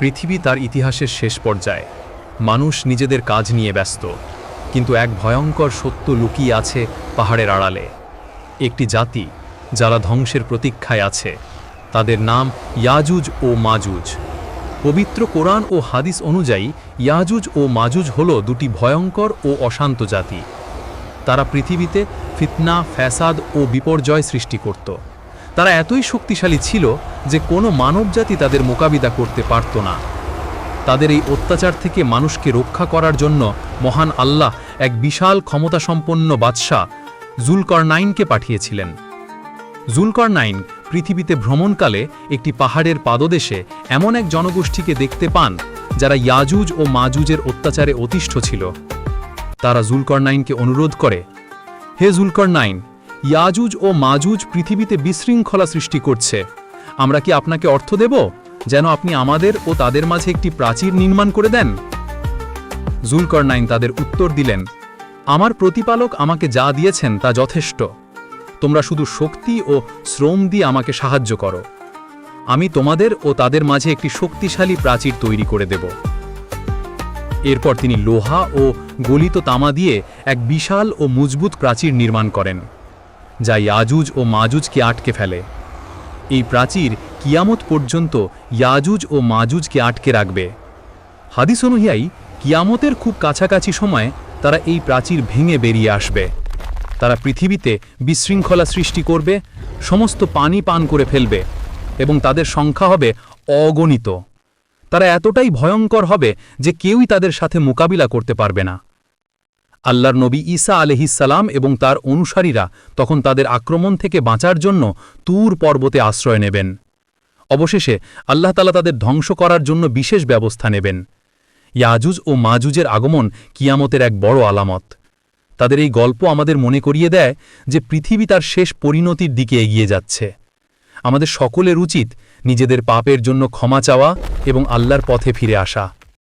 পৃথিবী তার ইতিহাসের শেষ পর্যায়ে। মানুষ নিজেদের কাজ নিয়ে ব্যস্ত, কিন্তু এক ভয়ঙ্কর সত্য লুকিয়ে আছে পাহাড়ের আড়ালে। একটি জাতি যারা ধ্বংসের প্রতীক্ষায় আছে, তাদের নাম ইয়াজুজ ও মাজুজ। পবিত্র কোরআন ও হাদিস অনুযায়ী ইয়াজুজ ও মাজুজ হল দুটি ভয়ঙ্কর ও অশান্ত জাতি। তারা পৃথিবীতে ফিতনা, ফ্যাসাদ ও বিপর্যয় সৃষ্টি করত। তারা এতই শক্তিশালী ছিল যে কোনো মানবজাতি তাদের মোকাবিলা করতে পারত না। তাদের এই অত্যাচার থেকে মানুষকে রক্ষা করার জন্য মহান আল্লাহ এক বিশাল ক্ষমতাসম্পন্ন বাদশাহ জুলকারনাইনকে পাঠিয়েছিলেন। জুলকারনাইন পৃথিবীতে ভ্রমণকালে একটি পাহাড়ের পাদদেশে এমন এক জনগোষ্ঠীকে দেখতে পান যারা ইয়াজুজ ও মাজুজের অত্যাচারে অতিষ্ঠ ছিল। তারা জুলকারনাইনকে অনুরোধ করে, হে জুলকারনাইন, ইয়াজুজ ও মাজুজ পৃথিবীতে বিশৃঙ্খলা সৃষ্টি করছে। আমরা কি আপনাকে অর্থ দেব যেন আপনি আমাদের ও তাদের মাঝে একটি প্রাচীর নির্মাণ করে দেন? জুলকারনাইন তাদের উত্তর দিলেন, আমার প্রতিপালক আমাকে যা দিয়েছেন তা যথেষ্ট। তোমরা শুধু শক্তি ও শ্রম দিয়ে আমাকে সাহায্য করো। আমি তোমাদের ও তাদের মাঝে একটি শক্তিশালী প্রাচীর তৈরি করে দেব। এরপর তিনি লোহা ও গলিত তামা দিয়ে এক বিশাল ও মজবুত প্রাচীর নির্মাণ করেন, যা ইয়াজুজ ও মাজুজকে আটকে ফেলে। এই প্রাচীর কিয়ামত পর্যন্ত ইয়াজুজ ও মাজুজকে আটকে রাখবে। হাদিস অনুযায়ী কিয়ামতের খুব কাছাকাছি সময়ে তারা এই প্রাচীর ভেঙে বেরিয়ে আসবে। তারা পৃথিবীতে বিশৃঙ্খলা সৃষ্টি করবে, সমস্ত পানি পান করে ফেলবে এবং তাদের সংখ্যা হবে অগণিত। তারা এতটাই ভয়ঙ্কর হবে যে কেউই তাদের সাথে মোকাবিলা করতে পারবে না। আল্লাহর নবী ঈসা আলাইহিসসালাম এবং তার অনুসারীরা তখন তাদের আক্রমণ থেকে বাঁচার জন্য তুর পর্বতে আশ্রয় নেবেন। অবশেষে আল্লাহ তাআলা তাদের ধ্বংস করার জন্য বিশেষ ব্যবস্থা নেবেন। ইয়াজুজ ও মাজুজের আগমন কিয়ামতের এক বড় আলামত। তাদের এই গল্প আমাদের মনে করিয়ে দেয় যে পৃথিবী তার শেষ পরিণতির দিকে এগিয়ে যাচ্ছে। আমাদের সকলের উচিত নিজেদের পাপের জন্য ক্ষমা চাওয়া এবং আল্লাহর পথে ফিরে আসা।